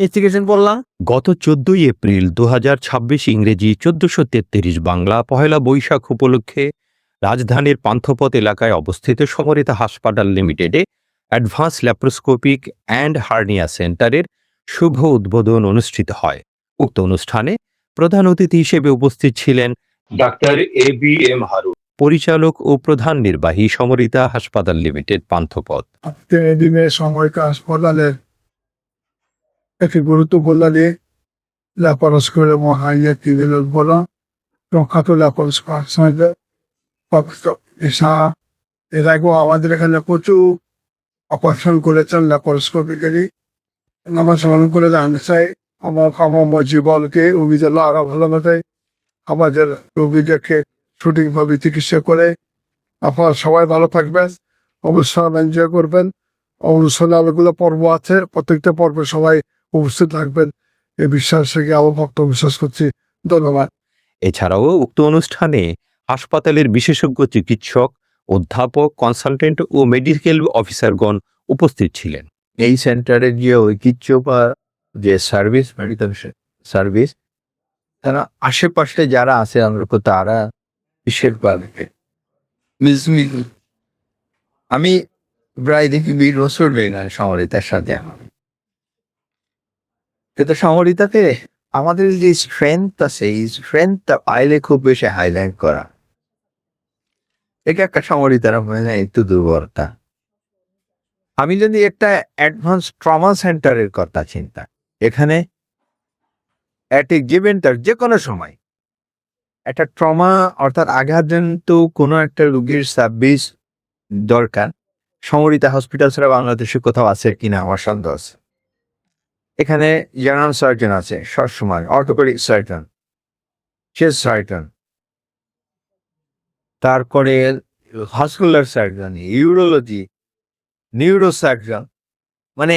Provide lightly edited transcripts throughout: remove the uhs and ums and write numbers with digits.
Investigation করলাম। গত 14 April 2026 ইংরেজি 1433 বাংলা পহেলা বৈশাখ উপলক্ষে রাজধানীর পান্থপথ এলাকায় অবস্থিত সমরিতা হাসপাতাল লিমিটেডে অ্যাডভান্স ল্যাপ্রোস্কোপিক অ্যান্ড হার্নিয়া সেন্টারের শুভ উদ্বোধন অনুষ্ঠিত হয়। উক্ত অনুষ্ঠানে প্রধান অতিথি হিসেবে উপস্থিত ছিলেন ডাক্তার ABM হারুন, পরিচালক ও প্রধান নির্বাহী সমরিতা হাসপাতাল লিমিটেড পান্থপথ। দিনে সমরিতা হাসপাতালের একটি গুরুত্বপূর্ণ দিক ল্যাপারোস্কোপি এবং হার্নিয়া টিউবের উদ্বোধন। প্রখ্যাত ল্যাপারোস্কোপি এর আগেও আমাদের এখানে প্রচুর অপারেশন করেছেন ল্যাপারোস্কোপিক্যালি। আমরা স্মরণ করে জানতে চাই আমার জীবনকে রোগীদের আরো ভালো মতে আমাদের রোগীদেরকে সঠিকভাবে চিকিৎসা করে। আপনারা সবাই ভালো থাকবেন, অবশ্যই এনজয় করবেন। অনুষ্ঠানে অনেকগুলো পর্ব আছে, প্রত্যেকটা পর্বে সবাই উপস্থিত থাকবেন এই বিশ্বাস থেকে আমার বক্তব্য বিশ্বাস করছি। ধন্যবাদ। এছাড়াও উক্ত অনুষ্ঠানে হাসপাতালের বিশেষজ্ঞ চিকিৎসক, অধ্যাপক, কনসালটেন্ট ও মেডিকেল অফিসারগণ উপস্থিত ছিলেন। এই সেন্টারের যে ঐতিহ্য বা যে সার্ভিস, মেডিকেল সার্ভিস, তারা আশেপাশে যারা আছে আমরা তারা বিশেষ পাবে। আমি প্রায় দেখি 20 বছর বেগান সমরিতার সাথে। কিন্তু সমরিতাতে আমাদের যে স্ট্রেংথ আছে, এই স্ট্রেংথটা আইলে খুব বেশি হাইলাইট করা। এটা একটা সমরিতার মানে একটু দুর্বলতা। আমি যদি একটা অ্যাডভান্স ট্রমা সেন্টারের কথা চিন্তা, এখানে অ্যাট এ গিভেন টাইম যে কোনো সময় একটা ট্রমা অর্থাৎ আঘাতজনিত কোনো একটা রোগীর সার্ভিস দরকার, সমরিতা হসপিটাল ছাড়া বাংলাদেশে কোথাও আছে কিনা আমার সন্দেহ আছে। এখানে জেনারেল সার্জন আছে সবসময়, অর্থোপেডিক সার্জন, চেস্ট সার্জন, তারপরে vascular surgeon, urology, neuro surgeon. মানে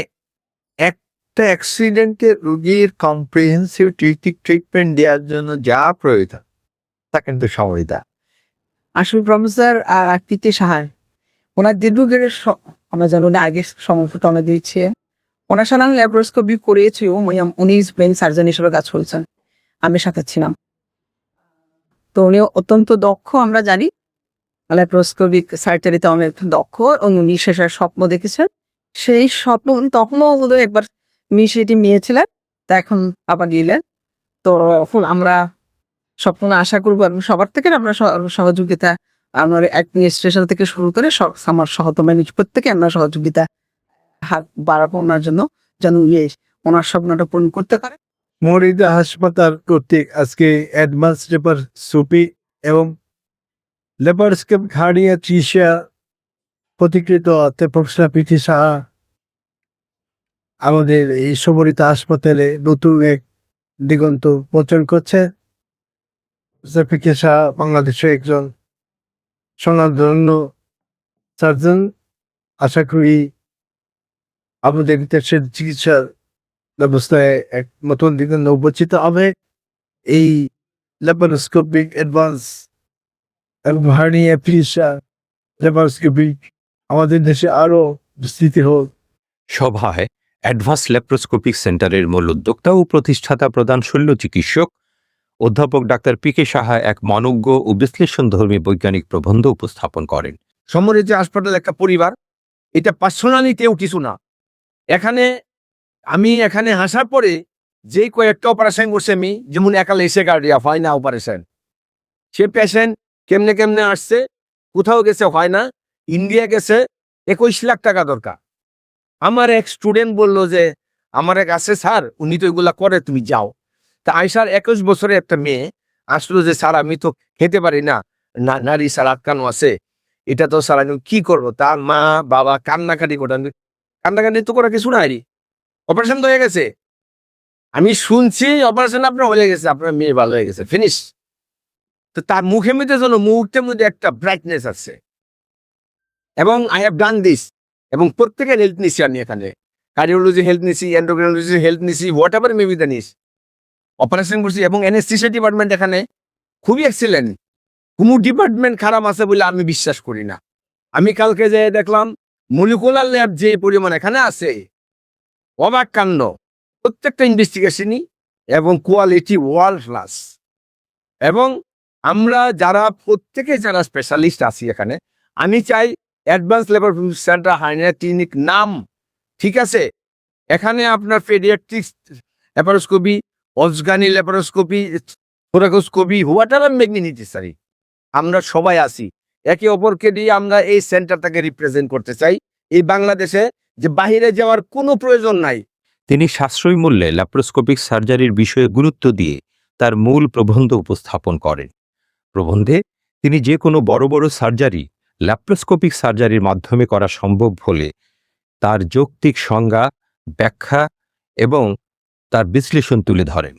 একটা অ্যাক্সিডেন্টের রোগীর কম্প্রিহেন্সিভ ট্রিটমেন্ট দেওয়ার জন্য যা প্রয়োজন তা কিন্তু সমরিতা। আসলে প্রফেসর প্রীতি সাহার ওনার দীর্ঘদিনের আমরা জানি উনি আগে সমর্থন আমরা দিয়েছি। ওনার সাথে আমি ল্যাপারোস্কোপি করিয়েছি, উনি ব্রেন সার্জন হিসেবে কাজ করেছেন, আমি সাথে ছিলাম। তো উনি অত্যন্ত দক্ষ, আমরা জানি ল্যাপারোস্কোপিক সার্জারিতে অনেক দক্ষ। উনি শেষের স্বপ্ন দেখেছেন, সেই স্বপ্ন উনি তখনও একবার সেটি নিয়েছিলেন, তা এখন আবার নিলেন। তো এখন আমরা স্বপ্ন আশা করবো সবার থেকে আমরা সহযোগিতা, আমার অ্যাডমিনিস্ট্রেশন থেকে শুরু করে আমার সহকর্মী প্রত্যেকে আমরা সহযোগিতা হাত বাড়াবো ওনার জন্য, যেন ওনার স্বপ্নটা পূরণ করতে পারে। সমরিতা হাসপাতাল কর্তৃক আজকে অ্যাডভান্স ল্যাপারোস্কোপি এবং ল্যাপারোস্কোপিক হার্নিয়া চিকিৎসা প্রতিকৃত প্রফেসর প্রীতি সাহা আমাদের এই সমরিতা হাসপাতালে নতুন এক দিগন্ত মোচন করছে। প্রীতি সাহা বাংলাদেশের একজন স্বনামধন্য সার্জন। আশা করি আমাদের দেশের চিকিৎসা ব্যবস্থায় এক নতুন দিগন্ত উন্মোচিত হবে। এই ল্যাপারোস্কোপিক অ্যাডভান্স এবং হার্নিয়া চিকিৎসা ল্যাপারোস্কোপিক আমাদের দেশে আরো বিস্তৃতি হোক। সভায় অ্যাডভান্স ল্যাপ্রোস্কোপিক সেন্টারের মূল উদ্যোক্তা ও প্রতিষ্ঠাতা প্রধান শল্য চিকিৎসক অধ্যাপক ডাক্তার PK সাহা এক মনোজ্ঞ ও বিশ্লেষণধর্মী বৈজ্ঞানিক প্রবন্ধ উপস্থাপন করেন। সমরিতা হাসপাতাল একটা পরিবার, এটা পার্সোনালি কেউ কিছু না। আমি এখানে আসার পরে যে কয়েকটা অপারেশন করছে, আমি যেমন একালে এসে কার্ডিয়া হয় না অপারেশন, সে পেশেন্ট কেমনে কেমনে আসছে, কোথাও গেছে হয় না, ইন্ডিয়া গেছে, 21 লাখ টাকা দরকার। আমার এক স্টুডেন্ট বলল যে আমার এক আছে স্যার, উনি তো এগুলা করে, তুমি যাও। তা আইসার 21 বছরের একটা মেয়ে আসলো যে স্যার আমি তো খেতে পারি না, নারী স্যার আটকানো আছে, এটা তো স্যার আমি কি করবো। তার মা বাবা কান্নাকাটি করতেন, কান্নাকাটি তো করা কিছু নাই, অপারেশন তো হয়ে গেছে। আমি শুনছি অপারেশন আপনার হয়ে গেছে, আপনার মেয়ে ভালো হয়ে গেছে, ফিনিশ। তো তার মুখের মধ্যে একটা ব্রাইটনেস আছে। এবং আই হ্যাভ ডান দিস, এবং প্রত্যেকের হেলথ নিছি আমি এখানে, কার্ডিওলজি হেলথ নিছি, এন্ডোক্রাইনোলজি হেলথ নিছি, হোয়াট এভার মেবি দ্য নিস, অপারেশন করছি। এবং অ্যানেস্থেসিয়া ডিপার্টমেন্ট এখানে খুবই এক্সিলেন্ট, কোনো ডিপার্টমেন্ট খারাপ আছে বলে আমি বিশ্বাস করি না। আমি কালকে যে দেখলাম মলিকুলার ল্যাব যে পরিমাণ এখানে আছে, অবাক কাণ্ড। প্রত্যেকটা ইনভেস্টিগেশনই এবং কোয়ালিটি ওয়ার্ল্ড ক্লাস। এবং আমরা যারা স্পেশালিস্ট আছি এখানে, আমি চাই advance laboratory centre hernia clinic নাম ঠিক আছে, এখানে আপনার পেডিয়াট্রিক্স ল্যাপারোস্কোপি, অজগানি ল্যাপারোস্কোপি, থোরাকোস্কোপি, হোয়াটএভার ম্যাগনিনিটিসারি, আমরা সবাই আছি। একে অপরকে দিয়ে আমরা এই সেন্টারটাকে রিপ্রেজেন্ট করতে চাই এই বাংলাদেশে, যে বাহিরে যাওয়ার কোনো প্রয়োজন নাই। তিনি সাশ্রয়ী মূল্যে ল্যাপ্রোস্কোপিক সার্জারির বিষয়ে গুরুত্ব দিয়ে তার মূল প্রবন্ধ উপস্থাপন করেন। প্রবন্ধে তিনি যে কোনো বড় বড় সার্জারি ল্যাপ্রোস্কোপিক সার্জারির মাধ্যমে করা সম্ভব হলে তার যৌক্তিক সংজ্ঞা, ব্যাখ্যা এবং তার বিশ্লেষণ তুলে ধরেন।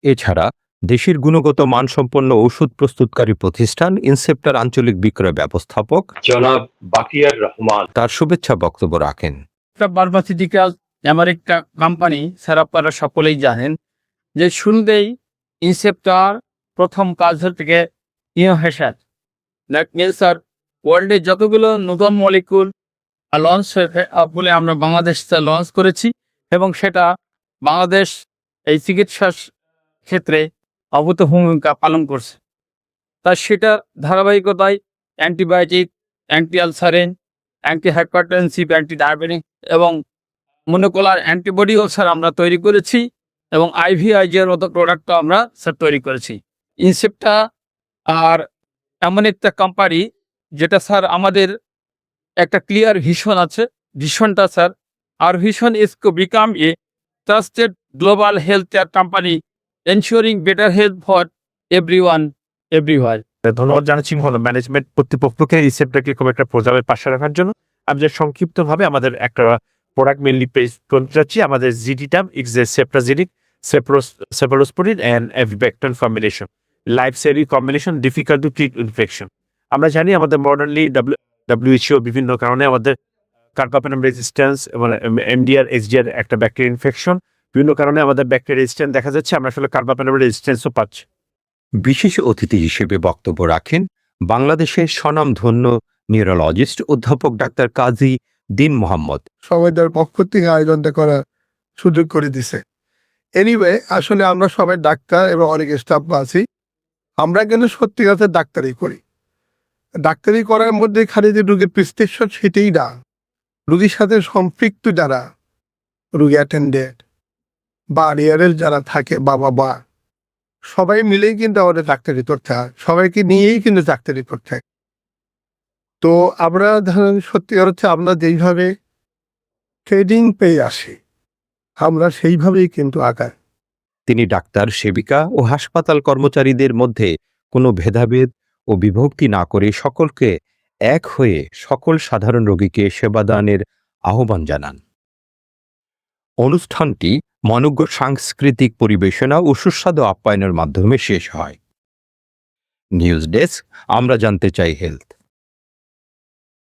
এছাড়া দেশের গুণগত মানসম্পন্ন ঔষধ প্রস্তুতকারী প্রতিষ্ঠান ইনসেপ্টার আঞ্চলিক বিক্রয় ব্যবস্থাপক জনাব বাকিয়ার রহমান তার শুভেচ্ছা বক্তব্য রাখেন। ফার্মাসিউটিক্যাল আমার একটা কোম্পানি, স্যার আপনারা সকলেই জানেন যে শুরুতেই ইনসেপ্টার প্রথম কাজ থেকে ইনোভেশন। দ্যাট মিনস স্যার ওয়ার্ল্ডে যতগুলো নতুন মলিকুল লঞ্চ হয়েছে বলে আমরা বাংলাদেশ লঞ্চ করেছি, এবং সেটা বাংলাদেশ এই চিকিৎসার ক্ষেত্রে অভূত ভূমিকা পালন করছে। তা সেটা ধারাবাহিকতায় antibiotic, anti ulcerant, anti hypertensive, anti diabetic এবং মনোকুলার অ্যান্টিবডিও স্যার আমরা তৈরি করেছি, এবং আইভিআইজির মতো প্রোডাক্টও আমরা স্যার তৈরি করেছি। ইনসেপ্টা আর এমন একটা কোম্পানি যেটা স্যার আমাদের একটা ক্লিয়ার ভিশন আছে। ভিশনটা স্যার, আর vision is to become a trusted global health care company ensuring better health for everyone everywhere. ধন্যবাদ জানাচ্ছি মহল ম্যানেজমেন্ট কর্তৃপক্ষকে রিসেপ্টটাকে খুব একটা প্রোগ্রামের পাশে রাখার জন্য। আমি যে সংক্ষিপ্তভাবে আমাদের একটা প্রোডাক্ট মেনলি পেজ করতে যাচ্ছি। আমাদের জিডিটাম ইজ এ সেপ্রাজিনিক cephalosporin and avibactam combination, life saving combination, difficult to treat infection. আমরা জানি আমাদের মডার্নলি WHO বিভিন্ন কারণে আমাদের কার্বাপেনাম রেজিস্ট্যান্স এবং MDR XDR একটা ব্যাকটেরিয়া ইনফেকশন, বিভিন্ন কারণে আমাদের ব্যাকটেরিয়া রেজিস্ট্যান্স দেখা যাচ্ছে। আমরা আসলে কার্বাপেনাম রেজিস্ট্যান্সও পাচ্ছি। বিশেষ অতিথি হিসেবে বক্তব্য রাখেন বাংলাদেশের স্বনামধন্য নিউরোলজিস্ট অধ্যাপক ডাক্তার কাজী দিন মোহাম্মদ। সবাইদের পক্ষ থেকে আয়োজনটা করার সুযোগ করে দিছে। এনিওয়ে, আসলে আমরা সবাই ডাক্তার এবং অনেক স্টাফ আছি। আমরা কিন্তু সত্যিকারের ডাক্তারি করি। ডাক্তারি করার মধ্যে খালি যে রোগীর প্রেসক্রিপশন সেটাই না, রোগীর সাথে সম্পৃক্ত যারা রোগী অ্যাটেন্ডেন্ট বা রিয়ারের যারা থাকে বা সবাই মিলেই কিন্তু আমাদের ডাক্তারি করতে হয়, সবাইকে নিয়েই কিন্তু ডাক্তারি করতে হয়। তো আমরা ধরেন সত্যিকার হচ্ছে আমরা যেইভাবে ট্রেনিং পেয়ে আসি আমরা সেইভাবেই কিন্তু আগাই। তিনি ডাক্তার, সেবিকা ও হাসপাতাল কর্মচারীদের মধ্যে কোনো ভেদাভেদ ও বিভক্তি না করে সকলকে এক হয়ে সকল সাধারণ রোগীকে সেবাদানের আহ্বান জানান। অনুষ্ঠানটি মনোজ্ঞ সাংস্কৃতিক পরিবেশনা ও সুস্বাদু আপ্যায়নের মাধ্যমে শেষ হয়। নিউজ ডেস্ক, আমরা জানতে চাই হেলথ।